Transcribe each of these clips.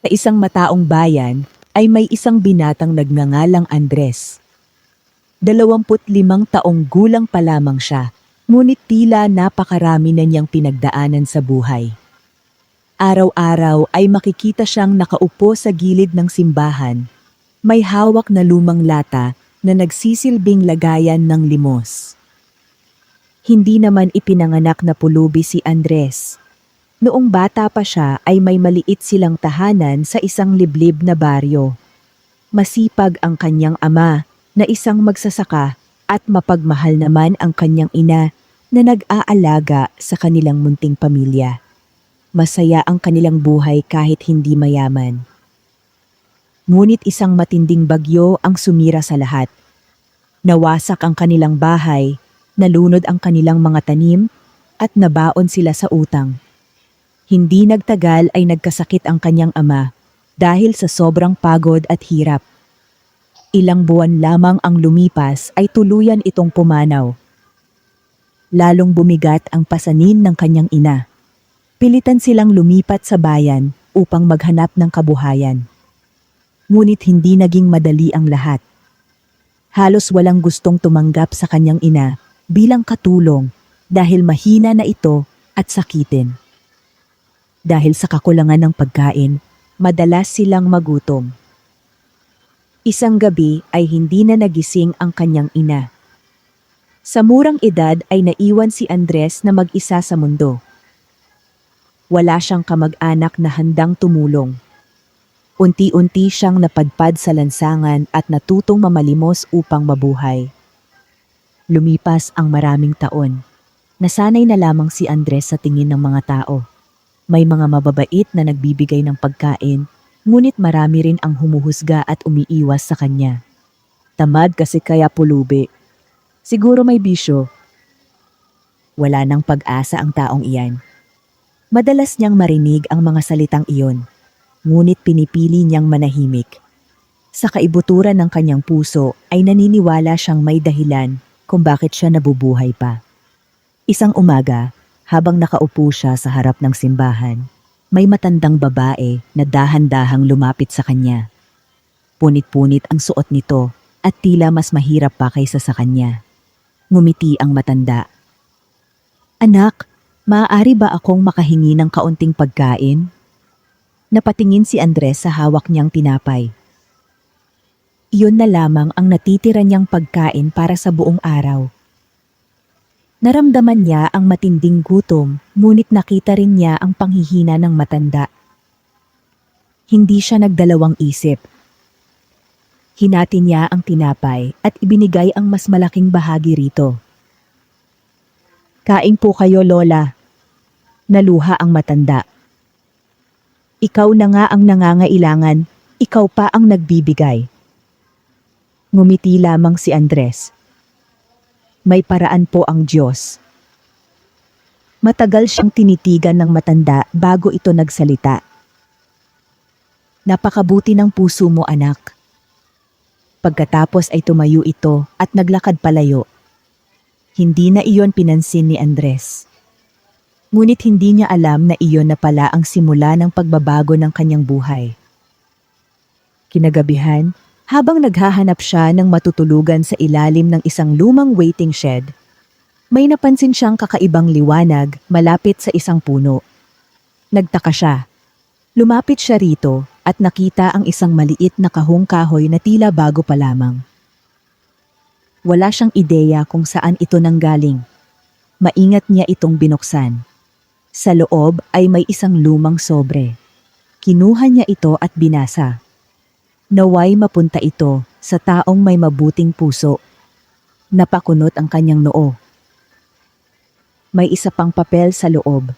Sa isang mataong bayan ay may isang binatang nagngangalang Andres. 25 gulang pa lamang siya, ngunit tila napakarami na niyang pinagdaanan sa buhay. Araw-araw ay makikita siyang nakaupo sa gilid ng simbahan, may hawak na lumang lata na nagsisilbing lagayan ng limos. Hindi naman ipinanganak na pulubi si Andres. Noong bata pa siya ay may maliit silang tahanan sa isang liblib na baryo. Masipag ang kanyang ama na isang magsasaka at mapagmahal naman ang kanyang ina na nag-aalaga sa kanilang munting pamilya. Masaya ang kanilang buhay kahit hindi mayaman. Ngunit isang matinding bagyo ang sumira sa lahat. Nawasak ang kanilang bahay, nalunod ang kanilang mga tanim, at nabaon sila sa utang. Hindi nagtagal ay nagkasakit ang kanyang ama dahil sa sobrang pagod at hirap. Ilang buwan lamang ang lumipas ay tuluyan itong pumanaw. Lalong bumigat ang pasanin ng kanyang ina. Pilitan silang lumipat sa bayan upang maghanap ng kabuhayan. Ngunit hindi naging madali ang lahat. Halos walang gustong tumanggap sa kanyang ina bilang katulong dahil mahina na ito at sakitin. Dahil sa kakulangan ng pagkain, madalas silang magutom. Isang gabi ay hindi na nagising ang kanyang ina. Sa murang edad ay naiwan si Andres na mag-isa sa mundo. Wala siyang kamag-anak na handang tumulong. Unti-unti siyang napadpad sa lansangan at natutong mamalimos upang mabuhay. Lumipas ang maraming taon. Nasanay na lamang si Andres sa tingin ng mga tao. May mga mababait na nagbibigay ng pagkain, ngunit marami rin ang humuhusga at umiiwas sa kanya. Tamad kasi kaya pulubi. Siguro may bisyo. Wala nang pag-asa ang taong iyan. Madalas niyang marinig ang mga salitang iyon, ngunit pinipili niyang manahimik. Sa kaibuturan ng kanyang puso ay naniniwala siyang may dahilan kung bakit siya nabubuhay pa. Isang umaga, habang nakaupo siya sa harap ng simbahan, may matandang babae na dahan-dahang lumapit sa kanya. Punit-punit ang suot nito at tila mas mahirap pa kaysa sa kanya. Ngumiti ang matanda. "Anak, maaari ba akong makahingi ng kaunting pagkain?" Napatingin si Andres sa hawak niyang tinapay. Iyon na lamang ang natitira niyang pagkain para sa buong araw. Naramdaman niya ang matinding gutom, ngunit nakita rin niya ang panghihina ng matanda. Hindi siya nagdalawang isip. Hinati niya ang tinapay at ibinigay ang mas malaking bahagi rito. "Kain po kayo, Lola." Naluha ang matanda. "Ikaw na nga ang nangangailangan, ikaw pa ang nagbibigay." Ngumiti lamang si Andres. May paraan po ang Diyos. Matagal siyang tinitigan ng matanda bago ito nagsalita. "Napakabuti ng puso mo, anak." Pagkatapos ay tumayo ito at naglakad palayo. Hindi na iyon pinansin ni Andres. Ngunit hindi niya alam na iyon na pala ang simula ng pagbabago ng kanyang buhay. Kinagabihan, habang naghahanap siya ng matutulugan sa ilalim ng isang lumang waiting shed, may napansin siyang kakaibang liwanag malapit sa isang puno. Nagtaka siya. Lumapit siya rito at nakita ang isang maliit na kahong kahoy na tila bago pa lamang. Wala siyang ideya kung saan ito nanggaling. Maingat niya itong binuksan. Sa loob ay may isang lumang sobre. Kinuha niya ito at binasa. Naway mapunta ito sa taong may mabuting puso. Napakunot ang kanyang noo. May isa pang papel sa loob.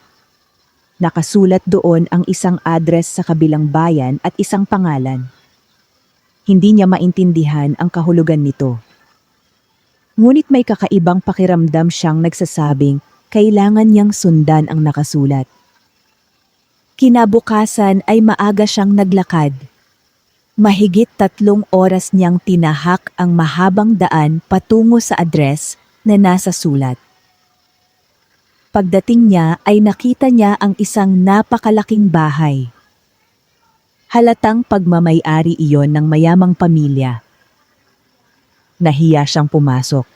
Nakasulat doon ang isang address sa kabilang bayan at isang pangalan. Hindi niya maintindihan ang kahulugan nito. Ngunit may kakaibang pakiramdam siyang nagsasabing kailangan niyang sundan ang nakasulat. Kinabukasan ay maaga siyang naglakad. Mahigit 3 oras niyang tinahak ang mahabang daan patungo sa address na nasa sulat. Pagdating niya ay nakita niya ang isang napakalaking bahay. Halatang pagmamay-ari iyon ng mayamang pamilya. Nahiya siyang pumasok.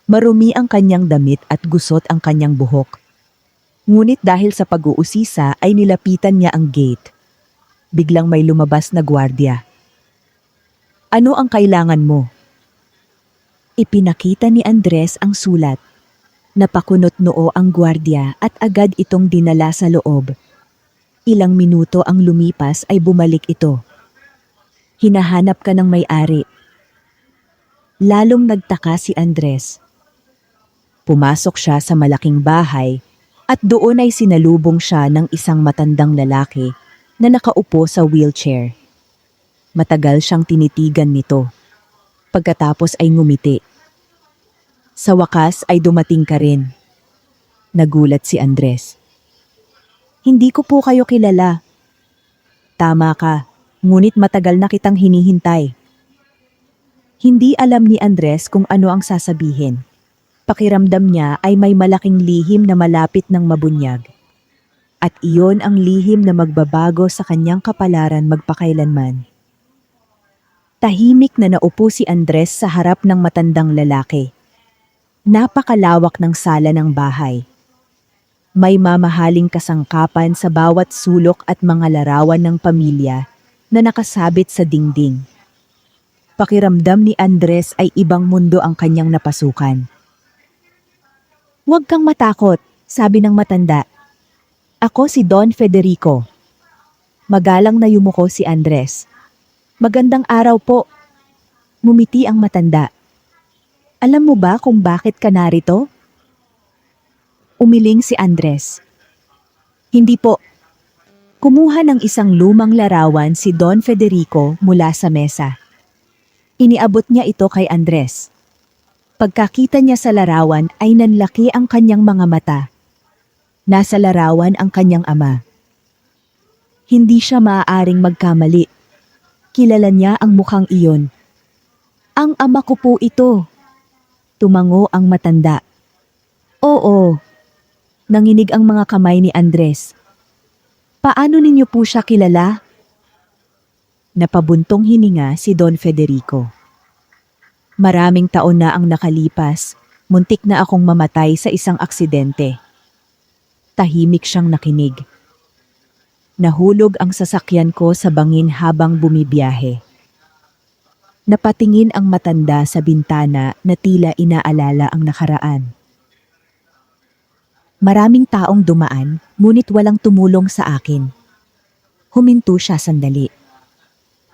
Marumi ang kanyang damit at gusot ang kanyang buhok. Ngunit dahil sa pag-uusisa ay nilapitan niya ang gate. Biglang may lumabas na gwardiya. Ano ang kailangan mo? Ipinakita ni Andres ang sulat. Napakunot noo ang gwardiya at agad itong dinala sa loob. Ilang minuto ang lumipas ay bumalik ito. Hinahanap ka ng may-ari. Lalong nagtaka si Andres. Pumasok siya sa malaking bahay at doon ay sinalubong siya ng isang matandang lalaki na nakaupo sa wheelchair. Matagal siyang tinitigan nito. Pagkatapos ay ngumiti. Sa wakas ay dumating ka rin. Nagulat si Andres. Hindi ko po kayo kilala. Tama ka, ngunit matagal na kitang hinihintay. Hindi alam ni Andres kung ano ang sasabihin. Pakiramdam niya ay may malaking lihim na malapit ng mabunyag. At iyon ang lihim na magbabago sa kanyang kapalaran magpakailanman. Tahimik na naupo si Andres sa harap ng matandang lalaki. Napakalawak ng sala ng bahay. May mamahaling kasangkapan sa bawat sulok at mga larawan ng pamilya na nakasabit sa dingding. Pakiramdam ni Andres ay ibang mundo ang kanyang napasukan. Huwag kang matakot, sabi ng matanda. Ako si Don Federico. Magalang na yumuko si Andres. Magandang araw po. Ngumiti ang matanda. Alam mo ba kung bakit ka narito? Umiling si Andres. Hindi po. Kumuha ng isang lumang larawan si Don Federico mula sa mesa. Iniabot niya ito kay Andres. Pagkakita niya sa larawan ay nanlaki ang kanyang mga mata. Nasa larawan ang kanyang ama. Hindi siya maaaring magkamali. Kilala niya ang mukhang iyon. Ang ama ko po ito. Tumango ang matanda. Oo. Nanginig ang mga kamay ni Andres. Paano ninyo po siya kilala? Napabuntong hininga si Don Federico. Maraming taon na ang nakalipas, muntik na akong mamatay sa isang aksidente. Tahimik siyang nakinig. Nahulog ang sasakyan ko sa bangin habang bumibiyahe. Napatingin ang matanda sa bintana na tila inaalala ang nakaraan. Maraming taong dumaan, ngunit walang tumulong sa akin. Huminto siya sandali.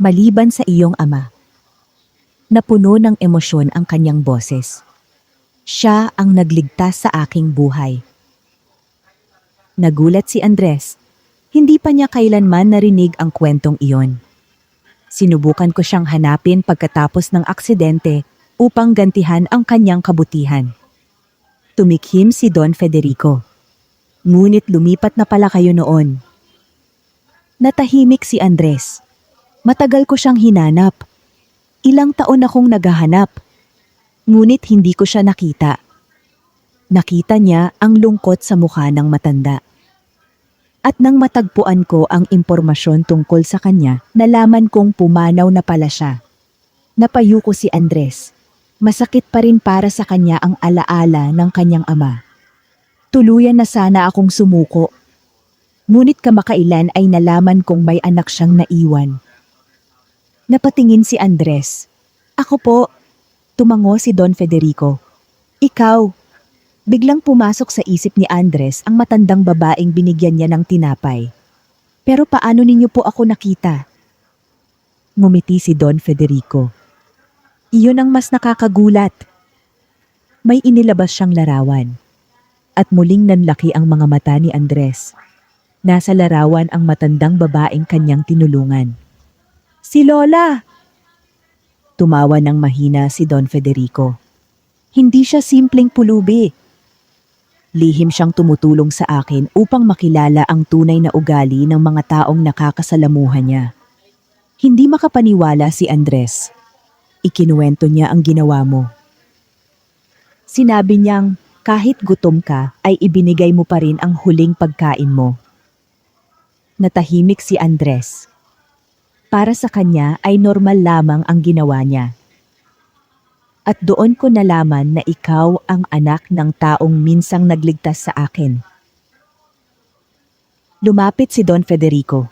Maliban sa iyong ama. Napuno ng emosyon ang kanyang boses. Siya ang nagligtas sa aking buhay. Nagulat si Andres. Hindi pa niya kailanman narinig ang kwentong iyon. Sinubukan ko siyang hanapin pagkatapos ng aksidente upang gantihan ang kanyang kabutihan. Tumikhim si Don Federico. Ngunit lumipat na pala kayo noon. Natahimik si Andres. Matagal ko siyang hinanap. Ilang taon akong naghahanap. Ngunit hindi ko siya nakita. Nakita niya ang lungkot sa mukha ng matanda. At nang matagpuan ko ang impormasyon tungkol sa kanya, nalaman kong pumanaw na pala siya. Napayuko si Andres. Masakit pa rin para sa kanya ang alaala ng kanyang ama. Tuluyan na sana akong sumuko. Ngunit kamakailan ay nalaman kong may anak siyang naiwan. Napatingin si Andres. Ako po, tumango si Don Federico. Ikaw. Biglang pumasok sa isip ni Andres ang matandang babaeng binigyan niya ng tinapay. Pero paano ninyo po ako nakita? Ngumiti si Don Federico. Iyon ang mas nakakagulat. May inilabas siyang larawan. At muling nanlaki ang mga mata ni Andres. Nasa larawan ang matandang babaeng kanyang tinulungan. Si Lola! Tumawa ng mahina si Don Federico. Hindi siya simpleng pulubi. Lihim siyang tumutulong sa akin upang makilala ang tunay na ugali ng mga taong nakakasalamuhan niya. Hindi makapaniwala si Andres. Ikinuwento niya ang ginawa mo. Sinabi niyang kahit gutom ka ay ibinigay mo pa rin ang huling pagkain mo. Natahimik si Andres. Para sa kanya ay normal lamang ang ginawa niya. At doon ko nalaman na ikaw ang anak ng taong minsang nagligtas sa akin. Lumapit si Don Federico.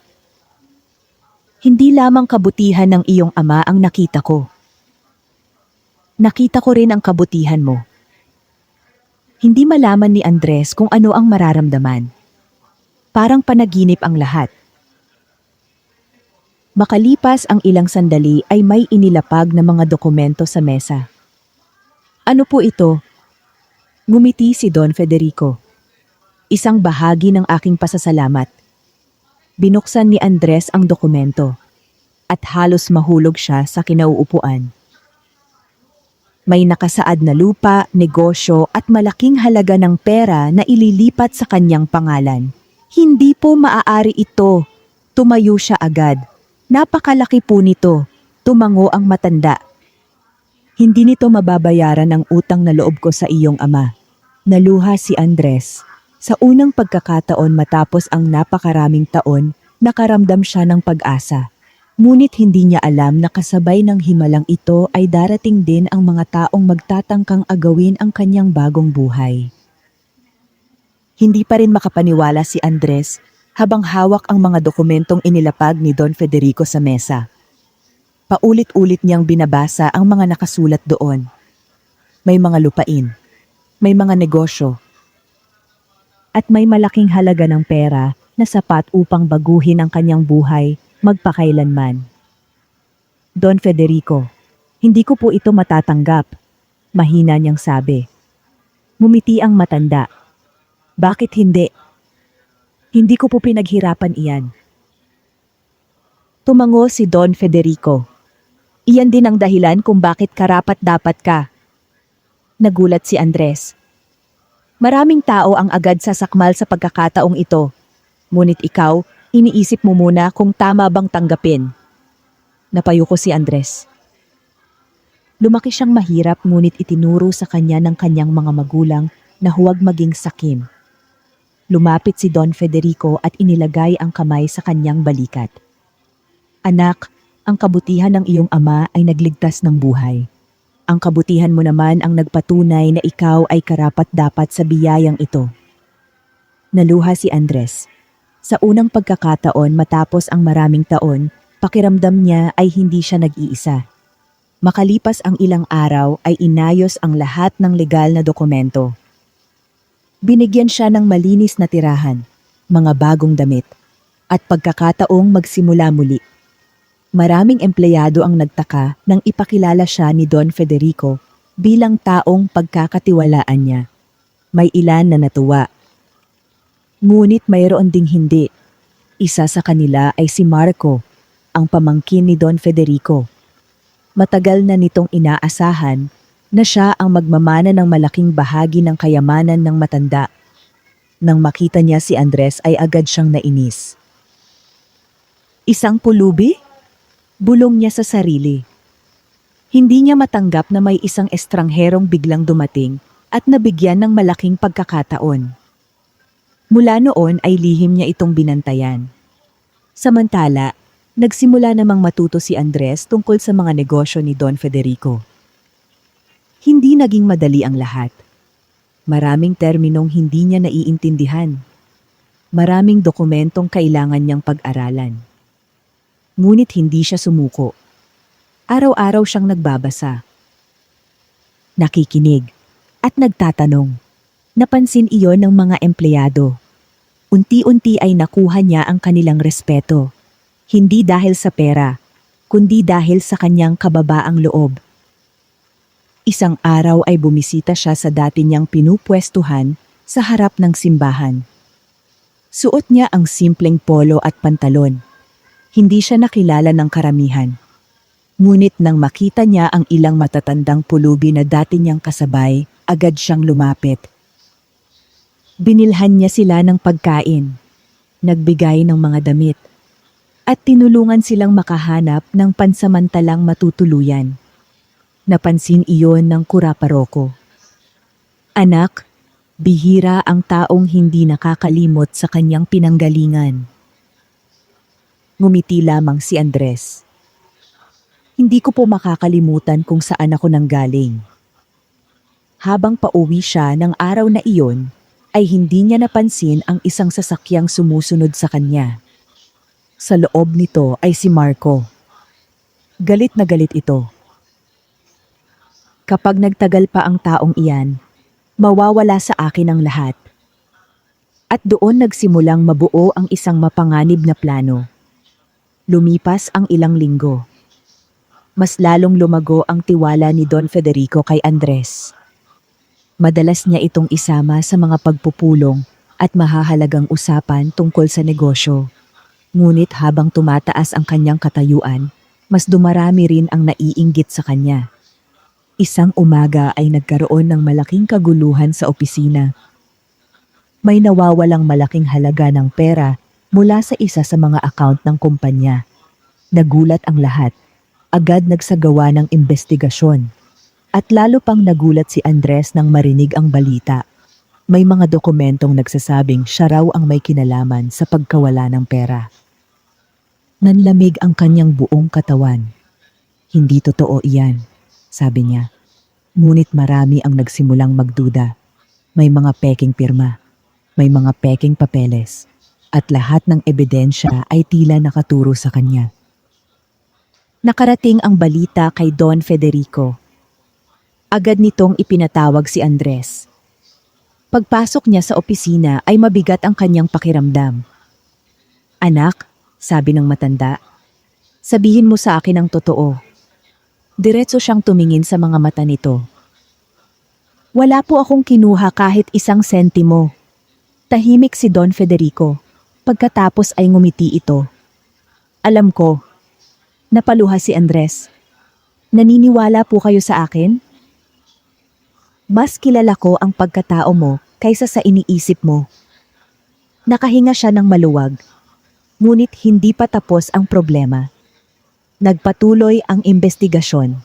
Hindi lamang kabutihan ng iyong ama ang nakita ko. Nakita ko rin ang kabutihan mo. Hindi malaman ni Andres kung ano ang mararamdaman. Parang panaginip ang lahat. Makalipas ang ilang sandali ay may inilapag na mga dokumento sa mesa. Ano po ito? Ngumiti si Don Federico. Isang bahagi ng aking pasasalamat. Binuksan ni Andres ang dokumento at halos mahulog siya sa kinauupuan. May nakasaad na lupa, negosyo at malaking halaga ng pera na ililipat sa kanyang pangalan. Hindi po maaari ito. Tumayo siya agad. Napakalaki po nito. Tumango ang matanda. Hindi nito mababayaran ang utang na loob ko sa iyong ama. Naluha si Andres. Sa unang pagkakataon matapos ang napakaraming taon, nakaramdam siya ng pag-asa. Ngunit hindi niya alam na kasabay ng himalang ito ay darating din ang mga taong magtatangkang agawin ang kanyang bagong buhay. Hindi pa rin makapaniwala si Andres habang hawak ang mga dokumentong inilapag ni Don Federico sa mesa. Paulit-ulit niyang binabasa ang mga nakasulat doon. May mga lupain, may mga negosyo, at may malaking halaga ng pera na sapat upang baguhin ang kanyang buhay magpakailanman. Don Federico, hindi ko po ito matatanggap, mahina niyang sabi. Ngumiti ang matanda. Bakit hindi? Hindi ko po pinaghirapan iyan. Tumango si Don Federico. Iyan din ang dahilan kung bakit karapat-dapat ka. Nagulat si Andres. Maraming tao ang agad sasakmal sa pagkakataong ito. Ngunit ikaw, iniisip mo muna kung tama bang tanggapin. Napayuko si Andres. Lumaki siyang mahirap ngunit itinuro sa kanya ng kanyang mga magulang na huwag maging sakim. Lumapit si Don Federico at inilagay ang kamay sa kanyang balikat. Anak, ang kabutihan ng iyong ama ay nagligtas ng buhay. Ang kabutihan mo naman ang nagpatunay na ikaw ay karapat-dapat sa biyayang ito. Naluha si Andres. Sa unang pagkakataon matapos ang maraming taon, pakiramdam niya ay hindi siya nag-iisa. Makalipas ang ilang araw ay inayos ang lahat ng legal na dokumento. Binigyan siya ng malinis na tirahan, mga bagong damit, at pagkakataong magsimula muli. Maraming empleyado ang nagtaka nang ipakilala siya ni Don Federico bilang taong pagkakatiwalaan niya. May ilan na natuwa. Ngunit mayroon ding hindi. Isa sa kanila ay si Marco, ang pamangkin ni Don Federico. Matagal na nitong inaasahan na siya ang magmamana ng malaking bahagi ng kayamanan ng matanda. Nang makita niya si Andres ay agad siyang nainis. Isang pulubi? Bulong niya sa sarili. Hindi niya matanggap na may isang estrangherong biglang dumating at nabigyan ng malaking pagkakataon. Mula noon ay lihim niya itong binantayan. Samantala, nagsimula namang matuto si Andres tungkol sa mga negosyo ni Don Federico. Hindi naging madali ang lahat. Maraming terminong hindi niya naiintindihan. Maraming dokumentong kailangan niyang pag-aralan. Ngunit hindi siya sumuko. Araw-araw siyang nagbabasa. Nakikinig at nagtatanong. Napansin iyon ng mga empleyado. Unti-unti ay nakuha niya ang kanilang respeto. Hindi dahil sa pera, kundi dahil sa kanyang kababaang loob. Isang araw ay bumisita siya sa dati niyang pinupwestuhan sa harap ng simbahan. Suot niya ang simpleng polo at pantalon. Hindi siya nakilala ng karamihan. Ngunit nang makita niya ang ilang matatandang pulubi na dati niyang kasabay, agad siyang lumapit. Binilhan niya sila ng pagkain, nagbigay ng mga damit, at tinulungan silang makahanap ng pansamantalang matutuluyan. Napansin iyon ng kuraparoko. Anak, bihira ang taong hindi nakakalimot sa kanyang pinanggalingan. Ngumiti lamang si Andres. Hindi ko po makakalimutan kung saan ako nanggaling. Habang pauwi siya ng araw na iyon, ay hindi niya napansin ang isang sasakyang sumusunod sa kanya. Sa loob nito ay si Marco. Galit na galit ito. Kapag nagtagal pa ang taong iyan, mawawala sa akin ang lahat. At doon nagsimulang mabuo ang isang mapanganib na plano. Lumipas ang ilang linggo. Mas lalong lumago ang tiwala ni Don Federico kay Andres. Madalas niya itong isama sa mga pagpupulong at mahahalagang usapan tungkol sa negosyo. Ngunit habang tumataas ang kanyang katayuan, mas dumarami rin ang naiinggit sa kanya. Isang umaga ay nagkaroon ng malaking kaguluhan sa opisina. May nawawalang malaking halaga ng pera mula sa isa sa mga account ng kumpanya. Nagulat ang lahat. Agad nagsagawa ng investigasyon. At lalo pang nagulat si Andres nang marinig ang balita. May mga dokumentong nagsasabing siya raw ang may kinalaman sa pagkawala ng pera. Nanlamig ang kanyang buong katawan. Hindi totoo iyan, sabi niya. Ngunit marami ang nagsimulang magduda. May mga peking pirma, may mga peking papeles, at lahat ng ebidensya ay tila nakaturo sa kanya. Nakarating ang balita kay Don Federico. Agad nitong ipinatawag si Andres. Pagpasok niya sa opisina ay mabigat ang kanyang pakiramdam. Anak, sabi ng matanda, sabihin mo sa akin ang totoo. Diretso siyang tumingin sa mga mata nito. Wala po akong kinuha kahit isang sentimo. Tahimik si Don Federico. Pagkatapos ay ngumiti ito. Alam ko. Napaluha si Andres. Naniniwala po kayo sa akin? Mas kilala ko ang pagkatao mo kaysa sa iniisip mo. Nakahinga siya ng maluwag. Ngunit hindi pa tapos ang problema. Nagpatuloy ang investigasyon.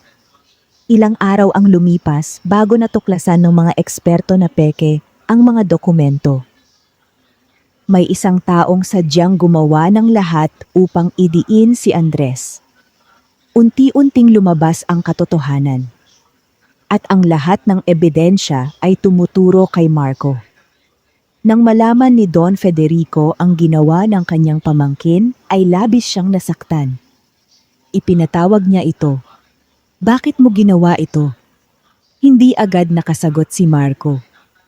Ilang araw ang lumipas bago natuklasan ng mga eksperto na peke ang mga dokumento. May isang taong sadyang gumawa ng lahat upang idiin si Andres. Unti-unting lumabas ang katotohanan. At ang lahat ng ebidensya ay tumuturo kay Marco. Nang malaman ni Don Federico ang ginawa ng kanyang pamangkin, ay labis siyang nasaktan. Ipinatawag niya ito. Bakit mo ginawa ito? Hindi agad nakasagot si Marco.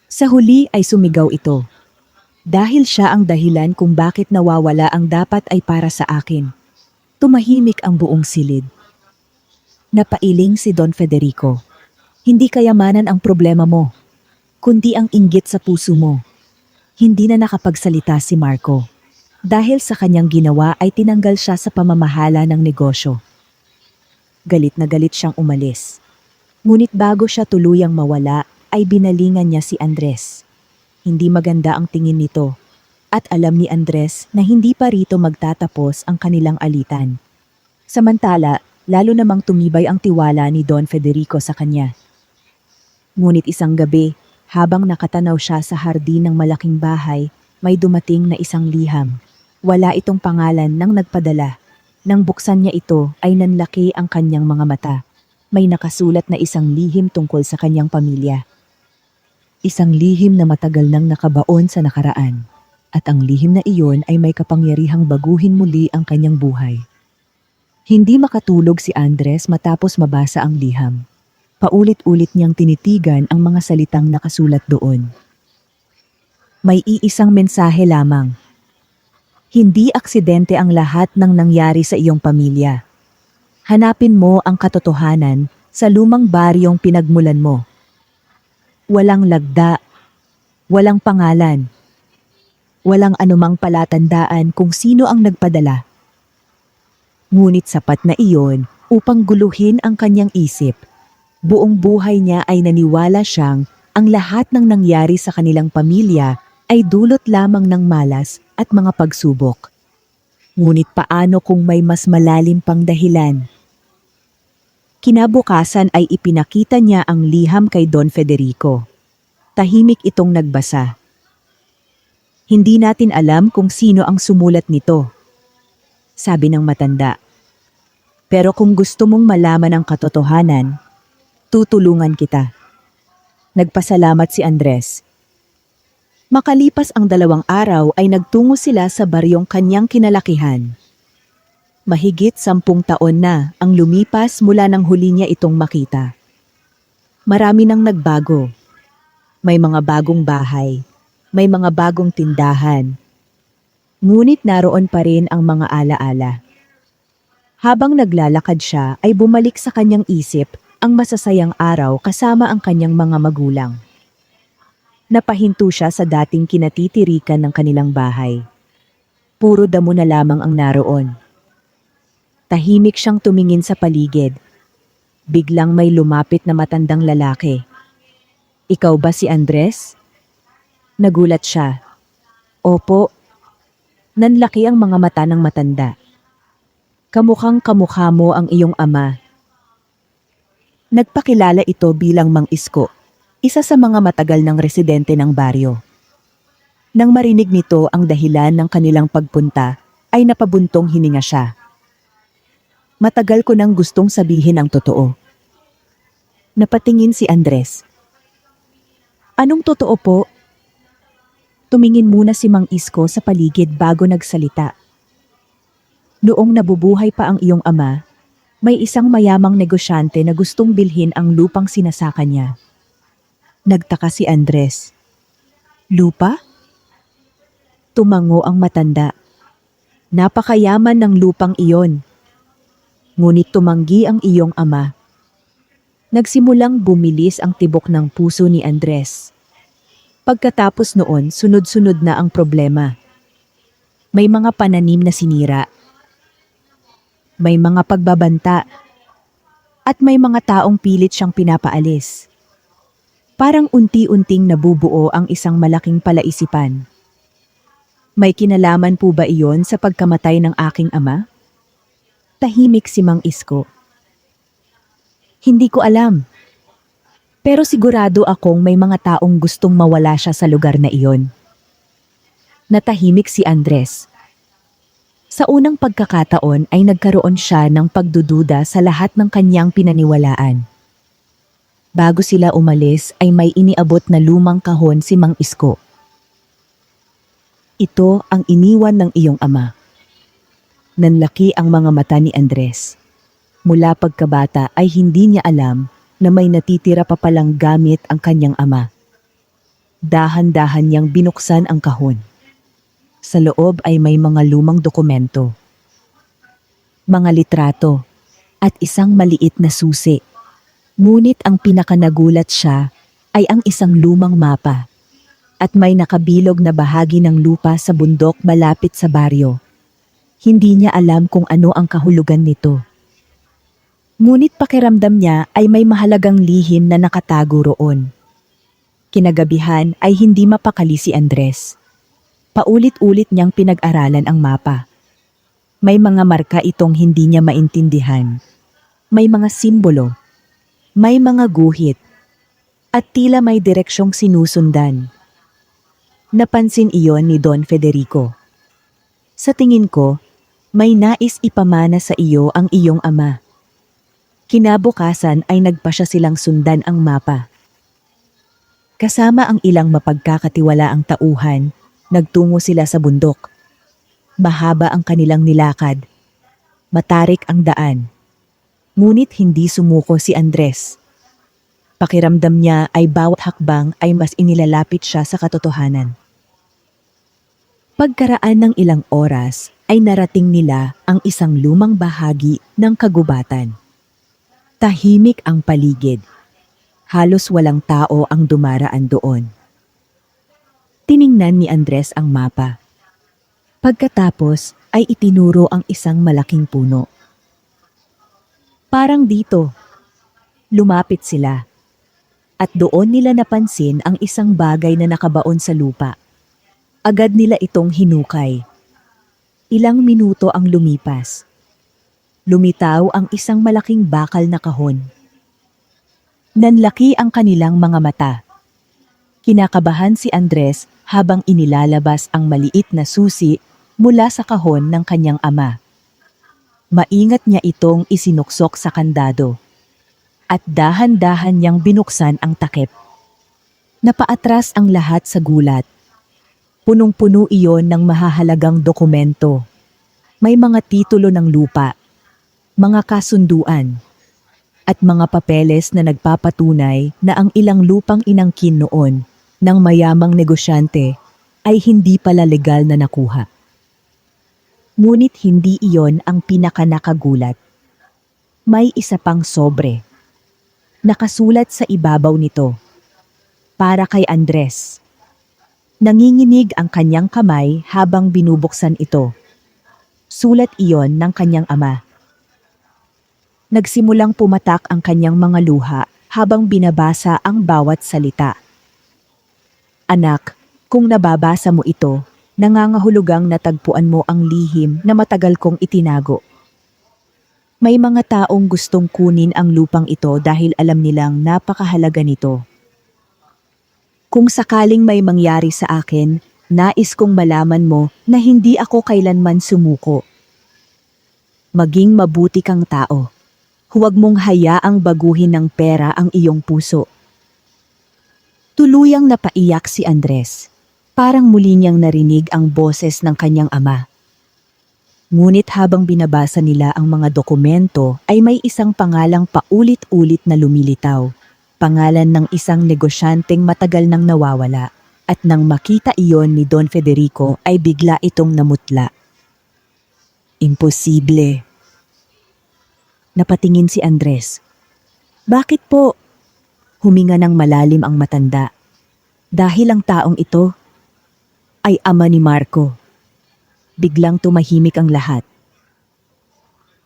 Sa huli ay sumigaw ito. Dahil siya ang dahilan kung bakit nawawala ang dapat ay para sa akin. Tumahimik ang buong silid. Napailing si Don Federico. Hindi kayamanan ang problema mo, kundi ang inggit sa puso mo. Hindi na nakapagsalita si Marco. Dahil sa kanyang ginawa ay tinanggal siya sa pamamahala ng negosyo. Galit na galit siyang umalis. Ngunit bago siya tuluyang mawala, ay binalingan niya si Andres. Hindi maganda ang tingin nito. At alam ni Andres na hindi pa rito magtatapos ang kanilang alitan. Samantala, lalo namang tumibay ang tiwala ni Don Federico sa kanya. Ngunit isang gabi, habang nakatanaw siya sa hardin ng malaking bahay, may dumating na isang liham. Wala itong pangalan ng nagpadala. Nang buksan niya ito ay nanlaki ang kanyang mga mata. May nakasulat na isang lihim tungkol sa kanyang pamilya. Isang lihim na matagal nang nakabaon sa nakaraan. At ang lihim na iyon ay may kapangyarihang baguhin muli ang kanyang buhay. Hindi makatulog si Andres matapos mabasa ang liham. Paulit-ulit niyang tinitigan ang mga salitang nakasulat doon. May iisang mensahe lamang. Hindi aksidente ang lahat ng nangyari sa iyong pamilya. Hanapin mo ang katotohanan sa lumang baryong pinagmulan mo. Walang lagda, walang pangalan, walang anumang palatandaan kung sino ang nagpadala. Ngunit sapat na iyon upang guluhin ang kanyang isip. Buong buhay niya ay naniwala siyang ang lahat ng nangyari sa kanilang pamilya ay dulot lamang ng malas at mga pagsubok. Ngunit paano kung may mas malalim pang dahilan? Kinabukasan ay ipinakita niya ang liham kay Don Federico. Tahimik itong nagbasa. Hindi natin alam kung sino ang sumulat nito. sabi ng matanda. Pero kung gusto mong malaman ang katotohanan, tutulungan kita. Nagpasalamat si Andres. Makalipas ang 2 araw ay nagtungo sila sa baryong kanyang kinalakihan. Mahigit 10 taon na ang lumipas mula nang huli niya itong makita. Marami nang nagbago. May mga bagong bahay, may mga bagong tindahan. Ngunit naroon pa rin ang mga alaala. Habang naglalakad siya ay bumalik sa kanyang isip ang masasayang araw kasama ang kanyang mga magulang. Napahinto siya sa dating kinatitirikan ng kanilang bahay. Puro damo na lamang ang naroon. Tahimik siyang tumingin sa paligid. Biglang may lumapit na matandang lalaki. Ikaw ba si Andres? Nagulat siya. Opo. Nanlaki ang mga mata ng matanda. Kamukhang kamukha mo ang iyong ama. Nagpakilala ito bilang Mang Isko, isa sa mga matagal ng residente ng baryo. Nang marinig nito ang dahilan ng kanilang pagpunta, ay napabuntong hininga siya. Matagal ko nang gustong sabihin ang totoo. Napatingin si Andres. Anong totoo po? Tumingin muna si Mang Isko sa paligid bago nagsalita. Noong nabubuhay pa ang iyong ama, may isang mayamang negosyante na gustong bilhin ang lupang sinasaka niya. Nagtaka si Andres. Lupa? Tumango ang matanda. Napakayaman ng lupang iyon. Ngunit tumanggi ang iyong ama. Nagsimulang bumilis ang tibok ng puso ni Andres. Pagkatapos noon, sunod-sunod na ang problema. May mga pananim na sinira. May mga pagbabanta. At may mga taong pilit siyang pinapaalis. Parang unti-unting nabubuo ang isang malaking palaisipan. May kinalaman po ba iyon sa pagkamatay ng aking ama? Tahimik si Mang Isko. Hindi ko alam. Pero sigurado akong may mga taong gustong mawala siya sa lugar na iyon. Natahimik si Andres. Sa unang pagkakataon ay nagkaroon siya ng pagdududa sa lahat ng kanyang pinaniwalaan. Bago sila umalis ay may iniabot na lumang kahon si Mang Isko. Ito ang iniwan ng iyong ama. Nanlaki ang mga mata ni Andres. Mula pagkabata ay hindi niya alam na may natitira pa palang gamit ang kanyang ama. Dahan-dahan niyang binuksan ang kahon. Sa loob ay may mga lumang dokumento, mga litrato, at isang maliit na susi. Ngunit ang pinakanagulat siya ay ang isang lumang mapa at may nakabilog na bahagi ng lupa sa bundok malapit sa baryo. Hindi niya alam kung ano ang kahulugan nito. Ngunit pakiramdam niya ay may mahalagang lihim na nakatago roon. Kinagabihan ay hindi mapakali si Andres. Paulit-ulit niyang pinag-aralan ang mapa. May mga marka itong hindi niya maintindihan. May mga simbolo. May mga guhit. At tila may direksyong sinusundan. Napansin iyon ni Don Federico. Sa tingin ko, may nais ipamana sa iyo ang iyong ama. Kinabukasan ay nagpasya silang sundan ang mapa. Kasama ang ilang mapagkakatiwalaang tauhan, nagtungo sila sa bundok. Mahaba ang kanilang nilakad. Matarik ang daan. Ngunit hindi sumuko si Andres. Pakiramdam niya ay bawat hakbang ay mas inilalapit siya sa katotohanan. Pagkaraan ng ilang oras ay narating nila ang isang lumang bahagi ng kagubatan. Tahimik ang paligid. Halos walang tao ang dumaraan doon. Tiningnan ni Andres ang mapa. Pagkatapos ay itinuro ang isang malaking puno. Parang dito. Lumapit sila. At doon nila napansin ang isang bagay na nakabaon sa lupa. Agad nila itong hinukay. Ilang minuto ang lumipas. Lumitaw ang isang malaking bakal na kahon. Nanlaki ang kanilang mga mata. Kinakabahan si Andres habang inilalabas ang maliit na susi mula sa kahon ng kanyang ama. Maingat niya itong isinuksok sa kandado. At dahan-dahan niyang binuksan ang takip. Napaatras ang lahat sa gulat. Punong-puno iyon ng mahahalagang dokumento. May mga titulo ng lupa, mga kasunduan, at mga papeles na nagpapatunay na ang ilang lupang inangkin noon ng mayamang negosyante ay hindi pala legal na nakuha. Ngunit hindi iyon ang pinakanakagulat. May isa pang sobre. Nakasulat sa ibabaw nito. Para kay Andres. Nanginginig ang kanyang kamay habang binubuksan ito. Sulat iyon ng kanyang ama. Nagsimulang pumatak ang kanyang mga luha habang binabasa ang bawat salita. Anak, kung nababasa mo ito, nangangahulugang natagpuan mo ang lihim na matagal kong itinago. May mga taong gustong kunin ang lupang ito dahil alam nilang napakahalaga nito. Kung sakaling may mangyari sa akin, nais kong malaman mo na hindi ako kailanman sumuko. Maging mabuti kang tao. Huwag mong hayaang baguhin ng pera ang iyong puso. Tuluyang napaiyak si Andres. Parang muli niyang narinig ang boses ng kanyang ama. Ngunit habang binabasa nila ang mga dokumento ay may isang pangalang paulit-ulit na lumilitaw. Pangalan ng isang negosyanteng matagal nang nawawala. At nang makita iyon ni Don Federico ay bigla itong namutla. Imposible. Napatingin si Andres. Bakit po? Huminga ng malalim ang matanda. Dahil ang taong ito ay ama ni Marco. Biglang tumahimik ang lahat.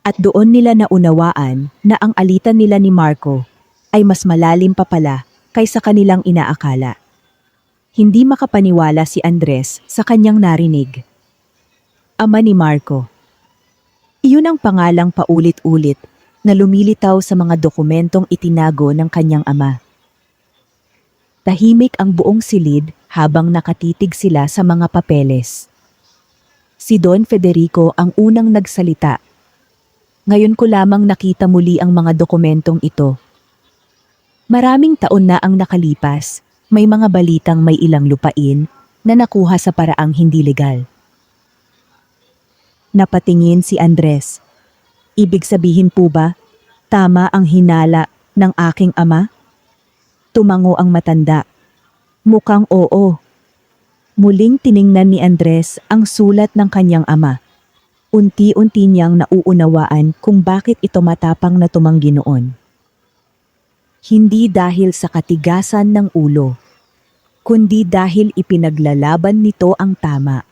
At doon nila naunawaan na ang alitan nila ni Marco ay mas malalim pa pala kaysa kanilang inaakala. Hindi makapaniwala si Andres sa kanyang narinig. Ama ni Marco. Iyon ang pangalang paulit-ulit na lumilitaw sa mga dokumentong itinago ng kanyang ama. Tahimik ang buong silid habang nakatitig sila sa mga papeles. Si Don Federico ang unang nagsalita. Ngayon ko lamang nakita muli ang mga dokumentong ito. Maraming taon na ang nakalipas, may mga balitang may ilang lupain na nakuha sa paraang hindi legal. Napatingin si Andres. Ibig sabihin po ba, tama ang hinala ng aking ama? Tumango ang matanda. Mukhang oo. Muling tiningnan ni Andres ang sulat ng kanyang ama. Unti-unti niyang nauunawaan kung bakit ito matapang na tumanggi noon. Hindi dahil sa katigasan ng ulo, kundi dahil ipinaglalaban nito ang tama.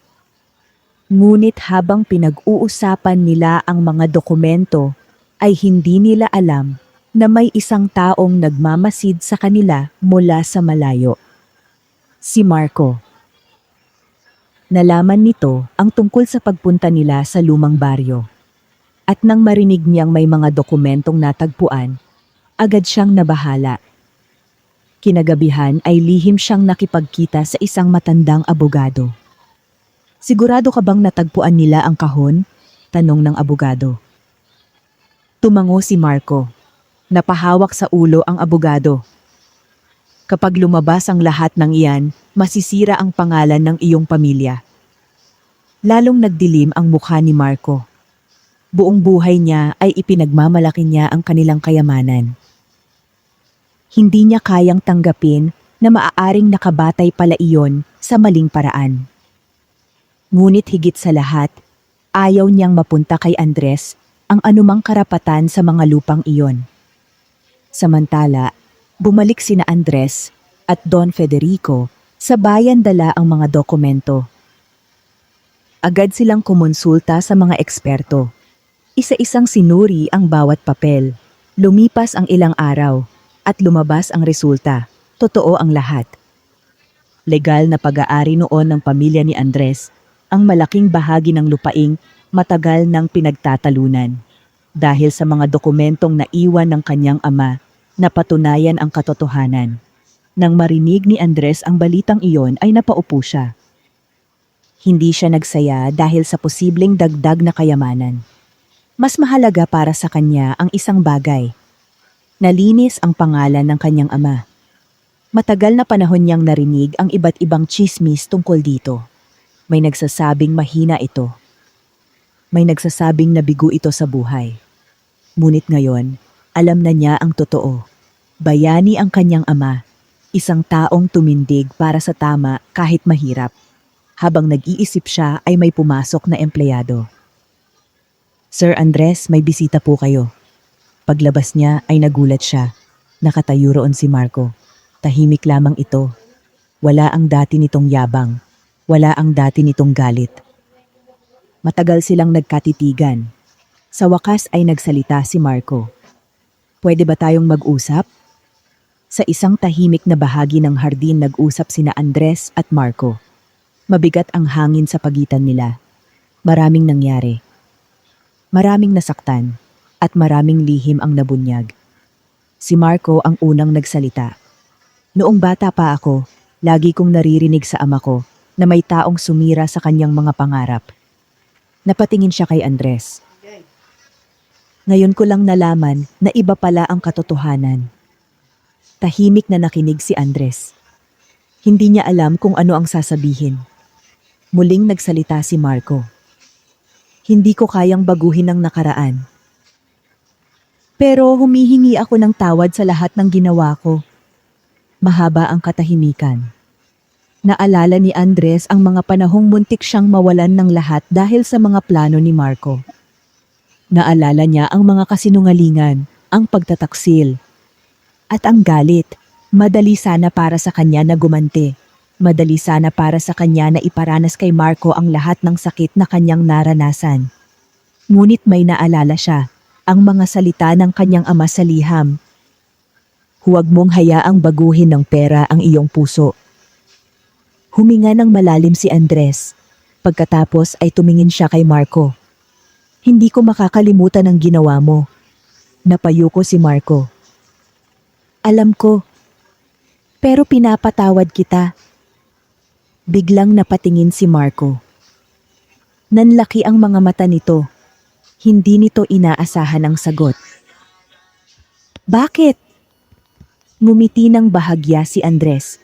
Ngunit habang pinag-uusapan nila ang mga dokumento, ay hindi nila alam na may isang taong nagmamasid sa kanila mula sa malayo. Si Marco. Nalaman nito ang tungkol sa pagpunta nila sa lumang baryo. At nang marinig niyang may mga dokumentong natagpuan, agad siyang nabahala. Kinagabihan ay lihim siyang nakipagkita sa isang matandang abogado. Sigurado ka bang natagpuan nila ang kahon? Tanong ng abogado. Tumango si Marco. Napahawak sa ulo ang abogado. Kapag lumabas ang lahat ng iyan, masisira ang pangalan ng iyong pamilya. Lalong nagdilim ang mukha ni Marco. Buong buhay niya ay ipinagmamalaki niya ang kanilang kayamanan. Hindi niya kayang tanggapin na maaaring nakabatay pala iyon sa maling paraan. Ngunit higit sa lahat, ayaw niyang mapunta kay Andres ang anumang karapatan sa mga lupang iyon. Samantala, bumalik sina Andres at Don Federico sa bayan dala ang mga dokumento. Agad silang kumonsulta sa mga eksperto. Isa-isang sinuri ang bawat papel. Lumipas ang ilang araw at lumabas ang resulta. Totoo ang lahat. Legal na pag-aari noon ng pamilya ni Andres ang malaking bahagi ng lupaing matagal nang pinagtatalunan. Dahil sa mga dokumentong naiwan ng kanyang ama, napatunayan ang katotohanan. Nang marinig ni Andres ang balitang iyon ay napaupo siya. Hindi siya nagsaya dahil sa posibleng dagdag na kayamanan. Mas mahalaga para sa kanya ang isang bagay. Nalinis ang pangalan ng kanyang ama. Matagal na panahon niyang narinig ang iba't ibang tsismis tungkol dito. May nagsasabing mahina ito. May nagsasabing nabigo ito sa buhay. Ngunit ngayon, alam na niya ang totoo. Bayani ang kanyang ama, isang taong tumindig para sa tama kahit mahirap. Habang nag-iisip siya ay may pumasok na empleyado. Sir Andres, may bisita po kayo. Paglabas niya ay nagulat siya. Nakatayo roon si Marco. Tahimik lamang ito. Wala ang dati nitong yabang. Wala ang dati nitong galit. Matagal silang nagkatitigan. Sa wakas ay nagsalita si Marco. Pwede ba tayong mag-usap? Sa isang tahimik na bahagi ng hardin nag-usap sina Andres at Marco. Mabigat ang hangin sa pagitan nila. Maraming nangyari. Maraming nasaktan at maraming lihim ang nabunyag. Si Marco ang unang nagsalita. Noong bata pa ako, lagi kong naririnig sa ama ko na may taong sumira sa kanyang mga pangarap. Napatingin siya kay Andres. Ngayon ko lang nalaman na iba pala ang katotohanan. Tahimik na nakinig si Andres. Hindi niya alam kung ano ang sasabihin. Muling nagsalita si Marco. Hindi ko kayang baguhin ang nakaraan. Pero humihingi ako ng tawad sa lahat ng ginawa ko. Mahaba ang katahimikan. Naalala ni Andres ang mga panahong muntik siyang mawalan ng lahat dahil sa mga plano ni Marco. Naalala niya ang mga kasinungalingan, ang pagtataksil, at ang galit. Madali sana para sa kanya na gumanti. Madali sana para sa kanya na iparanas kay Marco ang lahat ng sakit na kanyang naranasan. Ngunit may naalala siya, ang mga salita ng kanyang ama sa liham. Huwag mong hayaang baguhin ng pera ang iyong puso. Huminga ng malalim si Andres. Pagkatapos ay tumingin siya kay Marco. Hindi ko makakalimutan ang ginawa mo. Napayuko si Marco. Alam ko. Pero pinapatawad kita. Biglang napatingin si Marco. Nanlaki ang mga mata nito. Hindi nito inaasahan ang sagot. Bakit? Ngumiti ng bahagya si Andres.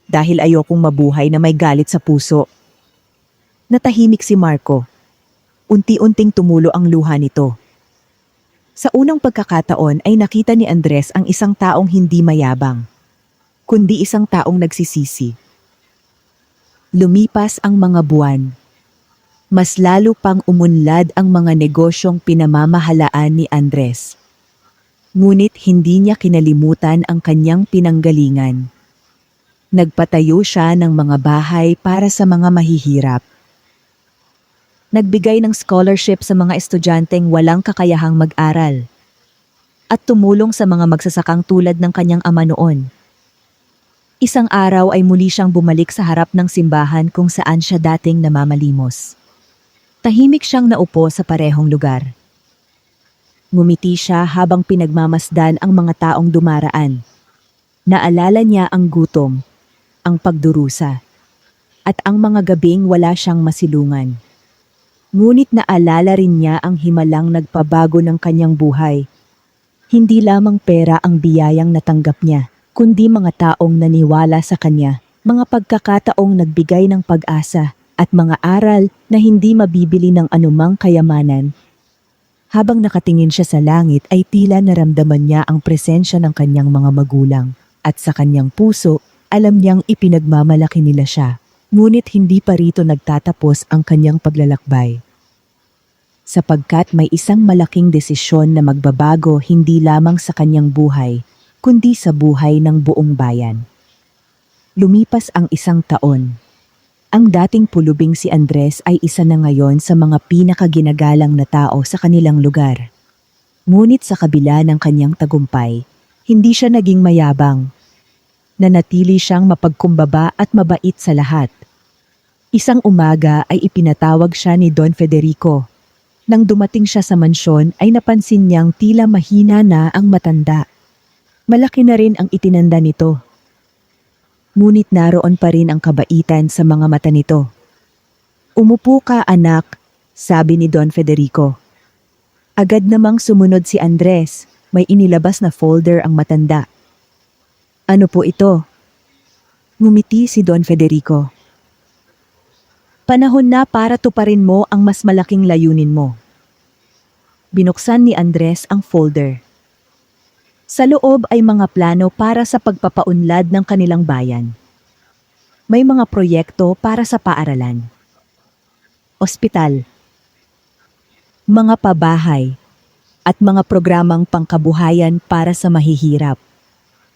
Dahil ayokong mabuhay na may galit sa puso. Natahimik si Marco. Unti-unting tumulo ang luha nito. Sa unang pagkakataon ay nakita ni Andres ang isang taong hindi mayabang, kundi isang taong nagsisisi. Lumipas ang mga buwan. Mas lalo pang umunlad ang mga negosyong pinamamahalaan ni Andres. Ngunit hindi niya kinalimutan ang kanyang pinanggalingan. Nagpatayo siya ng mga bahay para sa mga mahihirap. Nagbigay ng scholarship sa mga estudyanteng walang kakayahang mag-aral. At tumulong sa mga magsasakang tulad ng kanyang ama noon. Isang araw ay muli siyang bumalik sa harap ng simbahan kung saan siya dating namamalimos. Tahimik siyang naupo sa parehong lugar. Ngumiti siya habang pinagmamasdan ang mga taong dumaraan. Naalala niya ang gutom, ang pagdurusa, at ang mga gabing wala siyang masilungan. Ngunit naalala rin niya ang himalang nagpabago ng kanyang buhay. Hindi lamang pera ang biyayang natanggap niya, kundi mga taong naniwala sa kanya, mga pagkakataong nagbigay ng pag-asa, at mga aral na hindi mabibili ng anumang kayamanan. Habang nakatingin siya sa langit ay tila naramdaman niya ang presensya ng kanyang mga magulang, at sa kanyang puso, alam niyang ipinagmamalaki nila siya. Ngunit hindi pa rito nagtatapos ang kanyang paglalakbay. Sapagkat may isang malaking desisyon na magbabago hindi lamang sa kanyang buhay, kundi sa buhay ng buong bayan. Lumipas ang 1 taon. Ang dating pulubing si Andres ay isa na ngayon sa mga pinakaginagalang na tao sa kanilang lugar. Ngunit sa kabila ng kanyang tagumpay, hindi siya naging mayabang. Nanatili siyang mapagkumbaba at mabait sa lahat. Isang umaga ay ipinatawag siya ni Don Federico. Nang dumating siya sa mansyon ay napansin niyang tila mahina na ang matanda. Malaki na rin ang itinanda nito. Ngunit naroon pa rin ang kabaitan sa mga mata nito. Umupo ka, anak, sabi ni Don Federico. Agad namang sumunod si Andres, may inilabas na folder ang matanda. Ano po ito? Ngumiti si Don Federico. Panahon na para tuparin mo ang mas malaking layunin mo. Binuksan ni Andres ang folder. Sa loob ay mga plano para sa pagpapaunlad ng kanilang bayan. May mga proyekto para sa paaralan, ospital, mga pabahay, at mga programang pangkabuhayan para sa mahihirap.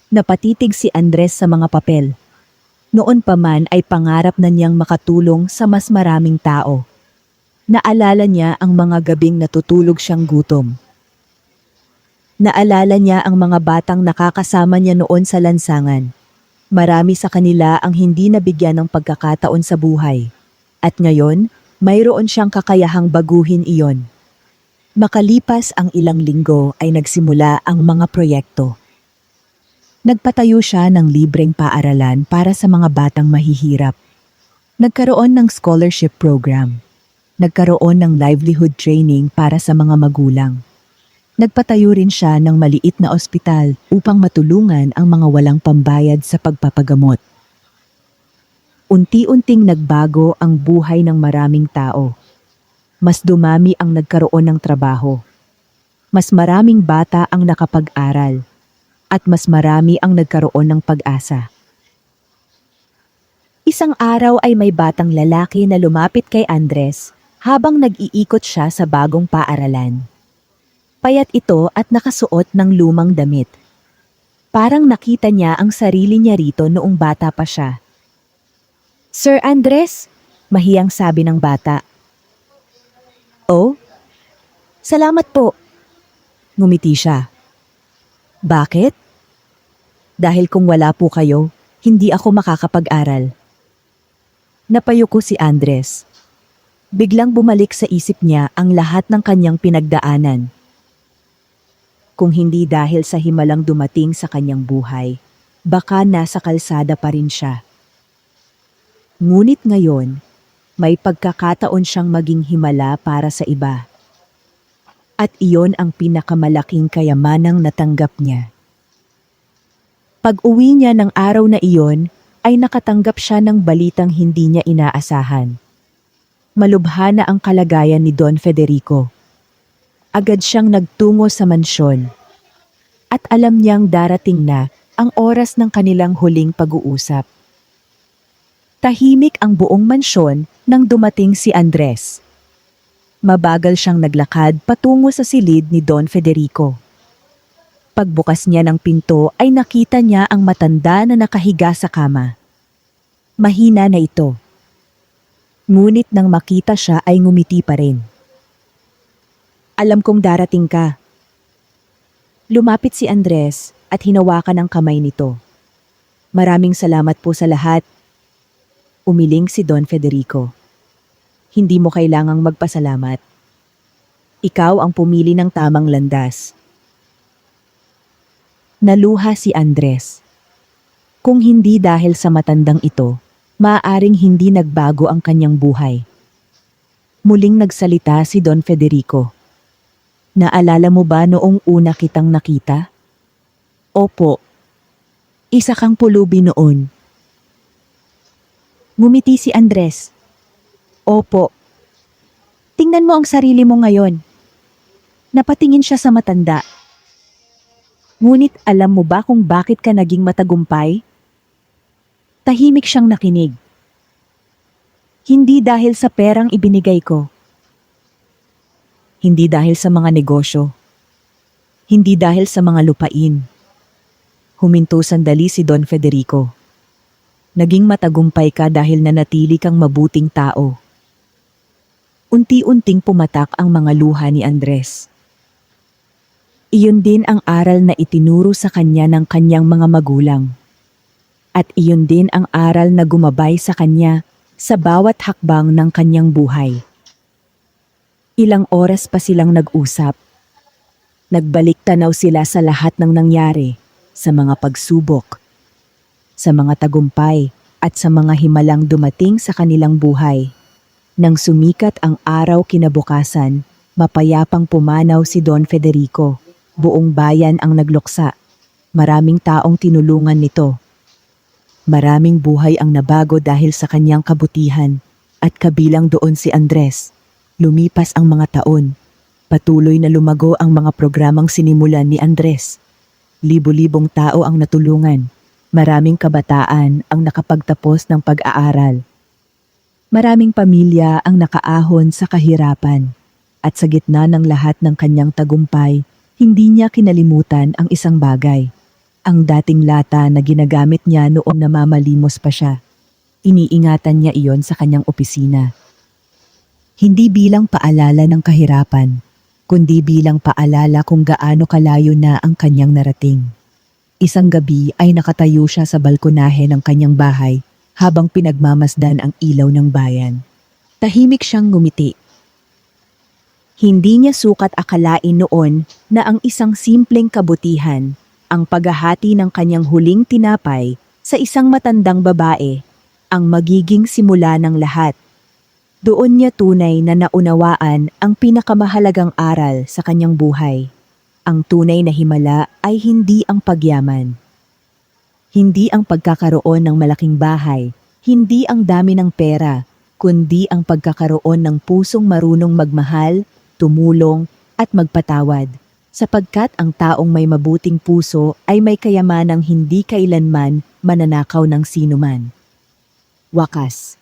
Napatitig si Andres sa mga papel. Noon pa man ay pangarap na niyang makatulong sa mas maraming tao. Naalala niya ang mga gabing natutulog siyang gutom. Naalala niya ang mga batang nakakasama niya noon sa lansangan. Marami sa kanila ang hindi nabigyan ng pagkakataon sa buhay. At ngayon, mayroon siyang kakayahang baguhin iyon. Makalipas ang ilang linggo ay nagsimula ang mga proyekto. Nagpatayo siya ng libreng paaralan para sa mga batang mahihirap. Nagkaroon ng scholarship program. Nagkaroon ng livelihood training para sa mga magulang. Nagpatayo rin siya ng maliit na ospital upang matulungan ang mga walang pambayad sa pagpapagamot. Unti-unting nagbago ang buhay ng maraming tao. Mas dumami ang nagkaroon ng trabaho. Mas maraming bata ang nakapag-aral. At mas marami ang nagkaroon ng pag-asa. Isang araw ay may batang lalaki na lumapit kay Andres habang nag-iikot siya sa bagong paaralan. Payat ito at nakasuot ng lumang damit. Parang nakita niya ang sarili niya rito noong bata pa siya. Sir Andres, mahiyang sabi ng bata. Oh, salamat po. Ngumiti siya. Bakit? Dahil kung wala po kayo, hindi ako makakapag-aral. Napayuko si Andres. Biglang bumalik sa isip niya ang lahat ng kanyang pinagdaanan. Kung hindi dahil sa himalang dumating sa kanyang buhay, baka nasa kalsada pa rin siya. Ngunit ngayon, may pagkakataon siyang maging himala para sa iba. At iyon ang pinakamalaking kayamanang natanggap niya. Pag-uwi niya ng araw na iyon, ay nakatanggap siya ng balitang hindi niya inaasahan. Malubha na ang kalagayan ni Don Federico. Agad siyang nagtungo sa mansyon. At alam niyang darating na ang oras ng kanilang huling pag-uusap. Tahimik ang buong mansyon nang dumating si Andres. Mabagal siyang naglakad patungo sa silid ni Don Federico. Pagbukas niya ng pinto ay nakita niya ang matanda na nakahiga sa kama. Mahina na ito. Ngunit nang makita siya ay ngumiti pa rin. Alam kong darating ka. Lumapit si Andres at hinawakan ang kamay nito. Maraming salamat po sa lahat. Umiling si Don Federico. Hindi mo kailangang magpasalamat. Ikaw ang pumili ng tamang landas. Naluha si Andres. Kung hindi dahil sa matandang ito, maaaring hindi nagbago ang kanyang buhay. Muling nagsalita si Don Federico. Naalala mo ba noong una kitang nakita? Opo. Isa kang pulubi noon. Ngumiti si Andres. Opo. Tingnan mo ang sarili mo ngayon. Napatingin siya sa matanda. Ngunit alam mo ba kung bakit ka naging matagumpay? Tahimik siyang nakinig. Hindi dahil sa perang ibinigay ko. Hindi dahil sa mga negosyo. Hindi dahil sa mga lupain. Huminto sandali si Don Federico. Naging matagumpay ka dahil nanatili kang mabuting tao. Unti-unting pumatak ang mga luha ni Andres. Iyon din ang aral na itinuro sa kanya ng kanyang mga magulang. At iyon din ang aral na gumabay sa kanya sa bawat hakbang ng kanyang buhay. Ilang oras pa silang nag-usap. Nagbalik tanaw sila sa lahat ng nangyari, sa mga pagsubok, sa mga tagumpay at sa mga himalang dumating sa kanilang buhay. Nang sumikat ang araw kinabukasan, mapayapang pumanaw si Don Federico. Buong bayan ang nagluksa. Maraming taong tinulungan nito. Maraming buhay ang nabago dahil sa kanyang kabutihan. At kabilang doon si Andres. Lumipas ang mga taon. Patuloy na lumago ang mga programang sinimulan ni Andres. Libo-libong tao ang natulungan. Maraming kabataan ang nakapagtapos ng pag-aaral. Maraming pamilya ang nakaahon sa kahirapan. At sa gitna ng lahat ng kanyang tagumpay, hindi niya kinalimutan ang isang bagay. Ang dating lata na ginagamit niya noong namamalimos pa siya. Iniingatan niya iyon sa kanyang opisina. Hindi bilang paalala ng kahirapan, kundi bilang paalala kung gaano kalayo na ang kanyang narating. Isang gabi ay nakatayo siya sa balkonahe ng kanyang bahay habang pinagmamasdan ang ilaw ng bayan. Tahimik siyang ngumiti. Hindi niya sukat akalain noon na ang isang simpleng kabutihan, ang paghahati ng kanyang huling tinapay sa isang matandang babae, ang magiging simula ng lahat. Doon niya tunay na naunawaan ang pinakamahalagang aral sa kanyang buhay. Ang tunay na himala ay hindi ang pagyaman. Hindi ang pagkakaroon ng malaking bahay, hindi ang dami ng pera, kundi ang pagkakaroon ng pusong marunong magmahal, tumulong, at magpatawad. Sapagkat ang taong may mabuting puso ay may kayamanang hindi kailanman mananakaw ng sinuman. Wakas.